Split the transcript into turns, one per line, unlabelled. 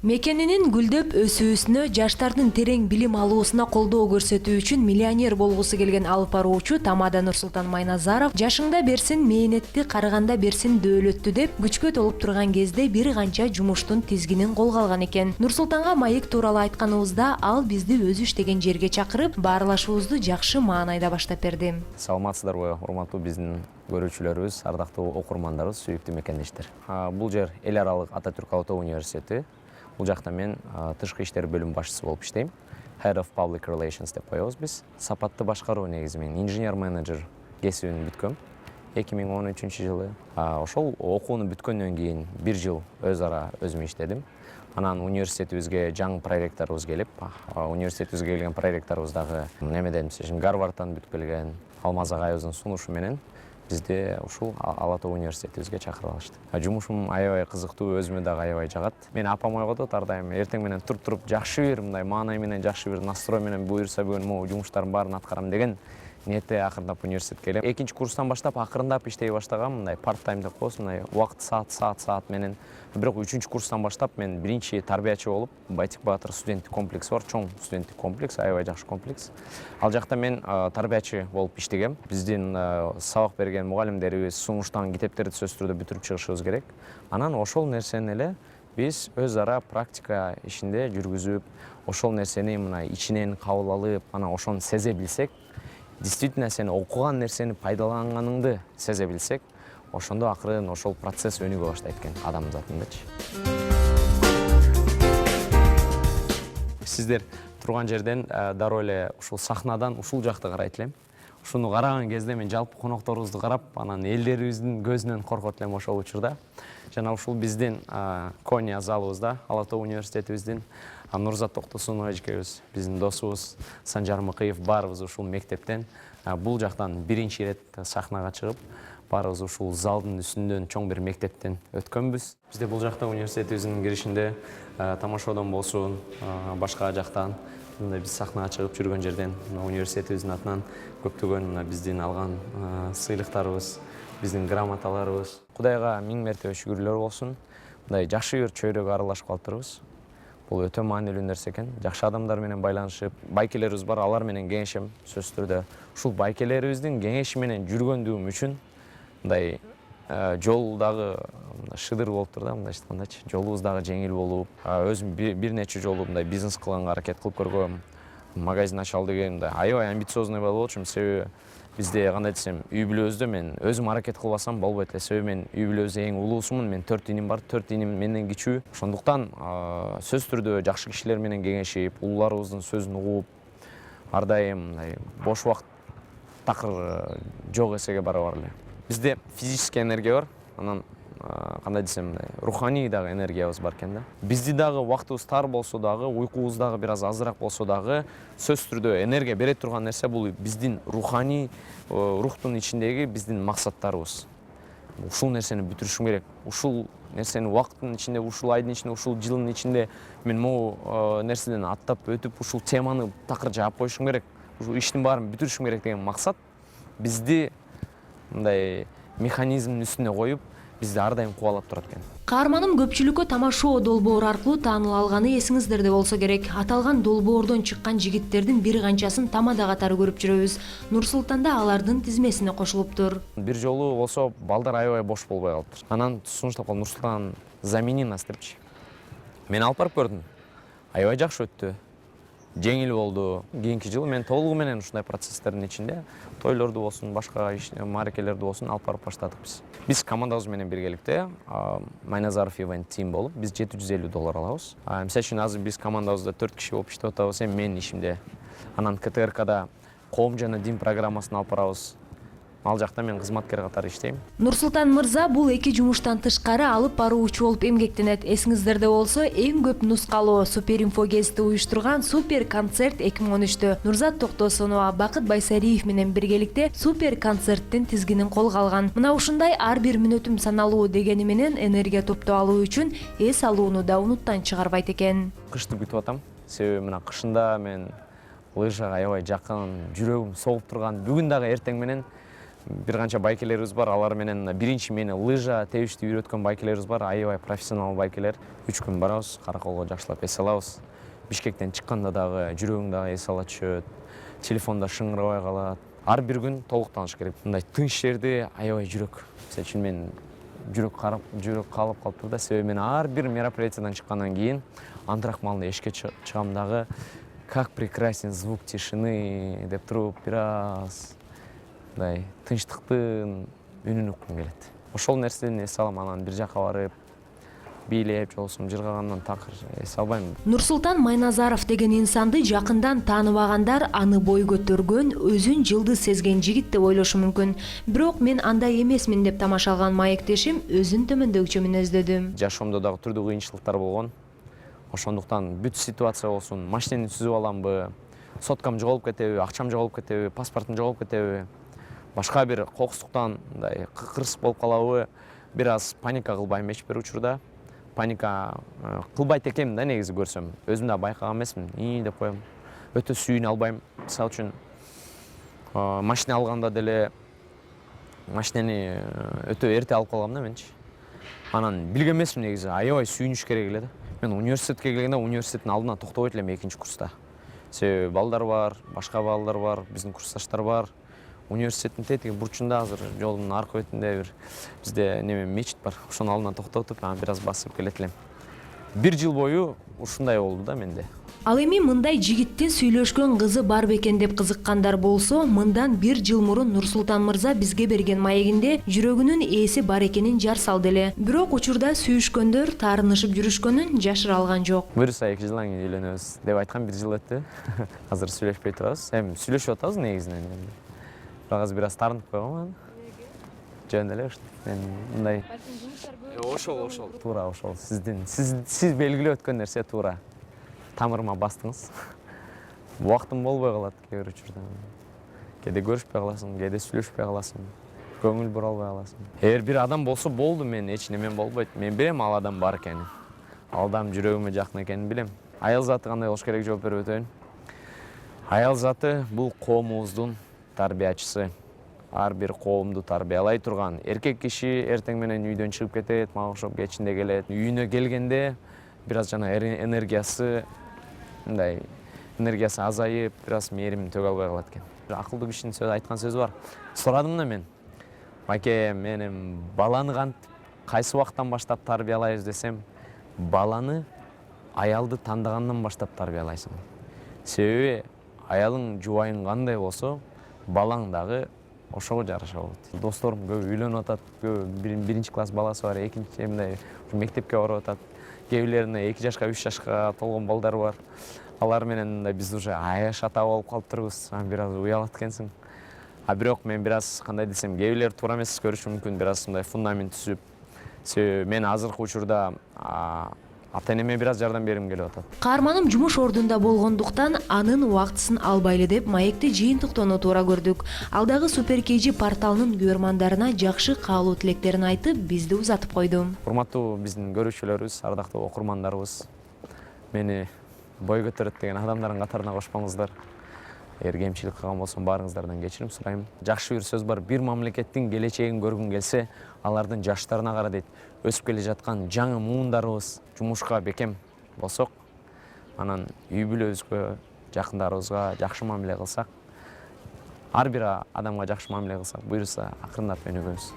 Мекенинин гүлдөп өсүүсүнө, жаштардын терең билим алуусуна колдоо көрсөтүү үчүн миллионер болгусу келген алып баруучу Тамада Нурсултан Майназаров жашыңда берсин мээнетти, карыганда берсин дөөлөттү деп күчкө толуп турган кезде бир канча жумуштун тизгинин колго алган экен. Нурсултанга маек тууралуу айтканыбызда ал бизди өзү иштеген жерге чакырып, баарлашуубузду жакшы маанайда баштап берди.
Саламатсыздарбы, урматтуу биздин көрүүчүлөрүбүз, ардактуу окурмандарыбыз, сүйүктүү мекендештер. Бул жер эл аралык Ататүрк Алатау университети. Бул жакта мен тышкы иштер бөлүм башчысы болуп иштейм. Head of Public Relations деп коебуз биз. Сапаттуу башкаруу негизи мен инженер-менеджер кесибин бүткөм 2013-жылы. Ошол окууну бүткөндөн кийин бир жыл өз ара өзүм иштедим. Анан университетибизге жаңы проректорубуз келип, университетибизге келген проректорубуз дагы немеден Гарвардтан бүтүп келген Алмаз агайыбыздын сунушу менен бизди ушул Алатау университетибизге чакырып алышты. Жумушум аябай кызыктуу, өзүмө дагы аябай жагат. Мени апам ойготот ар дайым, эртең менен туруп жакшы бир мындай маанай менен, жакшы бир настрой менен буюрса бүгүн могу жумуштардын баарын аткарам деген ниетте акырындап университетке келем. Экинчи курстан баштап акырындап иштей баштагам, мындай part time деп коебуз, мындай убакыт саат менен. Бирок 3-курстан баштап мен биринчи тарбиячы болуп, Байтик Баатыр студенттик комплекси бар, чоң студенттик комплекс, аябай жакшы комплекс. Ал жакта мен тарбиячы болуп иштегем. Биздин сабак берген мугалимдерибиз сунуштаган китептерди сөзсүз түрдө бүтүрүп чыгышыбыз керек. Анан ошол нерсени эле биз өз ара практика ишинде жүргүзүп, ошол нерсени мына ичинен кабыл алып, анан ошону сезе билсек, действительно сен окуган нерсени пайдаланганыңды сезе билсек, ошондо акырын ошол процесс өнүгө баштайт экен адам затындачы. Сиздер турган жерден дароо эле ушул сахнадан ушул жакты карайт элем. Ушуну караган кезде мен жалпы конокторубузду карап, анан элдерибиздин көзүнөн коркот элем ошол учурда. Жана ушул биздин Коня залыбызда, Алатау университетибиздин Нурзат Токтосунов эжекебиз, биздин досубуз Санжар Мыкыев баарыбыз ушул мектептен бул жактан биринчи ирет сахнага чыгып, баарыбыз ушул залдын үстүндөн чоң бир мектептен өткөнбүз. Бизде бул жакта университетибиздин киришинде тамашодон болсун, башка жактан биз сахнага чыгып жүргөн жерден университетибиздин атынан көптөгөн биздин алган сыйлыктарыбыз, биздин грамоталарыбыз. Кудайга миң мертебе шүгүрлөр болсун. Мындай жакшы бир чөйрөгө аралашып калыптырбыз. Бул өтө маанилүү нерсе экен. Жакшы адамдар менен байланышып, байкелерибиз бар, алар менен кеңешем сөзсүз түрдө. Ушул байкелерибиздин кеңеши менен жүргөндүгүм үчүн мындай жол дагы шыдыр болуптур да, мындай айткандачы. Жолубуз дагы жеңил болуп, өзүм бир нече жолу мындай бизнес кылганга аракет кылып көргөм. Магазин ачалы деген мындай аябай амбициозный болчумун, себеби бизде кандай десем, үй бүлөбүздө мен өзүм аракет кылбасам болбойт эле. Себеби мен үй бүлөбүздө эң улуусумун, мен 4 иним бар, 4 иним менден кичүү. Ошондуктан сөзсүз түрдө жакшы кишилер менен кеңешип, улууларыбыздын сөзүн угуп, ар дайым мындай бош убакыт такыр жок эсеге бара эле. Бизде физический энергия бар, анан кандай десем, руханий дагы энергиябыз бар экен да. Бизди дагы убактыбыз тар болсо дагы, уйкубуз дагы бир аз азыраак болсо дагы, сөзсүз түрдө энергия бере турган нерсе бул биздин руханий, рухтун ичиндеги биздин максаттарыбыз. Ушул нерсени бүтүрүшүм керек. Ушул нерсени убакыттын ичинде, ушул айдын ичинде, ушул жылдын ичинде мен могу нерседен аттап өтүп, ушул теманы такыр жаап коюшум керек. Ушул иштин баарын бүтүрүшүм керек деген максат бизди мындай механизмдин үстүнө коюп, бизди ар дайым кубалап турат экен.
Каарманым көпчүлүккө тамашоо долбоор аркылуу тааныла алганы эсиңиздерде болсо керек. Аталган долбоордон чыккан жигиттердин бир канчасын Тамада катары көрүп жүрөбүз. Нурсултан да алардын тизмесине кошулуптур.
Бир жолу болсо балдар аябай бош болбой калыптыр. Анан сунуштап калды, Нурсултан, замени нас депчи. Мен алып барып көрдүм. Аябай жакшы өттү. Жеңил болду. Кийинки жылы мен толугу менен ушундай процесстердин ичинде тойлорду болсун, башка мааракелерди болсун алып барып баштадык биз. Биз командабыз менен биргеликте Майназаров Event Team болуп, биз $750 алабыз. Мисалы үчүн азыр биз командабызда 4 киши болуп иштеп атабыз, менин ишимде. Анан КТРКда коом жана дин программасын алып барабыз. Ал жакта мен кызматкер катары иштейм.
Нурсултан мырза бул эки жумуштан тышкары алып баруучу болуп эмгектенет. Эсиңиздерде болсо, эң көп нускалуу Супер Инфо гезити уюштурган Супер концерт 2013-тө Нурзат Токтосунова Бакыт Байсариев менен биргеликте Супер концерттин тизгинин колго алган. Мына ушундай ар бир мүнөтүм саналуу дегени менен энергия топтоп алуу үчүн эс алууну да унуттан чыгарбайт экен.
Кышты күтүп атам. Себеби мына кышында мен лыжага аябай жакын, жүрөгүм согуп турган. Бүгүн дагы эртең менен бир канча байкелерибиз бар. Алар менен биринчи мени лыжа тебишти үйрөткөн байкелерибиз бар. Аябай профессионал байкелер. 3 күн барабыз, Караколго жакшылап эс алабыз. Бишкектен чыкканда дагы жүрөгүң дагы эс ала түшөт. Телефонда шыңырабай калат. Ар бир күн толук тааныш керек. Мындай тынч жерде аябай жүрөк. Мисалы үчүн мен жүрөк калып калыптыр да. Себеби мен ар бир мероприятиядан чыккандан кийин антрак малында эшикке чыгам дагы как прекрасен звук тишины деп туруп бир аз мындай тынчтыктын үнүн уккум келет. Ошол нерседен эс алам, анан бир жака барып бийлеп же болбосо жыргагандан такыр эс албайм.
Нурсултан Майназаров деген инсанды жакындан тааныбагандар аны бой көтөргөн, өзүн жылдыз сезген жигит деп ойлошу мүмкүн. Бирок мен андай эмесмин деп тамашалган маектешим өзүн төмөндөгүчө мүнөздөдү.
Жашоомдо дагы түрдүү кыйынчылыктар болгон. Ошондуктан бүт ситуация болсун, машинени түзүп аламбы, соткам жоголуп кетеби, акчам жоголуп кетеби, паспортум жоголуп кетеби, башка бир кокустуктан мындай кырсык болуп калабы, бир аз паника кылбайм эч бир учурда. Паника кылбайт экенмин да негизи көрсөм. Өзүм да байкаган эмесмин. Деп коем. Өтө сүйүнө албайм. Мисалы үчүн машина алганда деле машинени өтө эрте алып калгам да менчи. Анан билген эмесмин негизи, аябай сүйүнүш керек эле да. Мен университетке келгенде университеттин алдына токтобойт элем экинчи курста. Себеби балдар бар, башка балдар бар, биздин курсташтар бар. Университеттин тетиги бурчунда азыр жолдун аркы бетинде бир бизде мечит бар. Ошонун алдына токтотуп, анан бир аз басып келет элем. Бир жыл бою ушундай болду да менде.
Ал эми мындай жигиттин сүйлөшкөн кызы бар бекен деп кызыккандар болсо, мындан бир жыл мурун Нурсултан мырза бизге берген маегинде жүрөгүнүн ээси бар экенин жар салды эле. Бирок учурда сүйүшкөндөр таарынышып жүрүшкөнүн жашыра алган жок.
Буюрса 2 жылдан кийин үйлөнөбүз деп айткан, 1 жыл өттү. Азыр сүйлөшпөй турабыз. Эми сүйлөшүп атабыз негизинен. Бирок азыр бир аз таарынып койгом. Жөн эле ушул. Мен мындай ошол туура ошол. Сиз белгилеп өткөн нерсе туура. Тамырыма бастыңыз. Убактым болбой калат кээ бир учурда. Кээде көрүшпөй каласың, кээде сүйлөшпөй каласың, көңүл бура албай каласың. Эгер бир адам болсо болду, мен эч немен болбойт. Мен билем ал адам бар экенин. Ал адам жүрөгүмө жакын экенин билем. Аял заты кандай болуш керек жооп берип өтөйүн. Аял заты бул коомубуздун тарбиячысы. Ар бир коомду тарбиялай турган эркек киши эртең менен үйдөн чыгып кетет, мага окшоп кечинде келет. Үйүнө келгенде бир аз жана энергиясы азайып, бир аз мээримин төгө албай калат экен. Акылдуу кишинин сөзү айткан сөзү бар. Сурадым да мен. Маке, менин баланы кантип кайсы убактан баштап тарбиялайбыз десем, баланы аялды тандагандан баштап тарбиялайсың. Себеби аялың жубайың кандай болсо, балаң дагы ошого жараша болот. Досторум көбү үйлөнүп атат, көбү 1-чи класс баласы бар, 2-чи мындай мектепке барып атат. Кээбилеринде 2 жашка, 3 жашка толгон балдар бар. Алар менен биз уже аяш ата болуп калыптырбыз. Бир аз уялат экенсиң. Бирок мен бир аз кандай десем, кээбилер туура эмес көрүшү мүмкүн, бир аз мындай фундамент түзүп. Себеби мен азыркы учурда ата-энеме бир аз жардам бергим келип атат.
Каарманым жумуш ордунда болгондуктан анын убактысын албайлы деп маекти жыйынтыктоону туура көрдүк. Алдагы Супер KG порталынын көрөрмандарына жакшы каалоо тилектерин айтып, бизди узатып койду.
Урматтуу биздин көрүүчүлөрүбүз, ардактуу окурмандарыбыз, мени бой көтөрөт деген адамдардын катарына кошпоңуздар. Эгер кемчилик кылган болсом, баарыңыздардан кечирим сурайм. Жакшы бир сөз бар, бир мамлекеттин келечегин көргүң келсе, алардын жаштарына кара дейт. Өсүп келе жаткан жаңы муундарыбыз жумушка бекем болсок, анан үй бүлөбүзгө, жакындарыбызга жакшы мамиле кылсак, ар бир адамга жакшы мамиле кылсак, буюрса акырындап өнүгөбүз.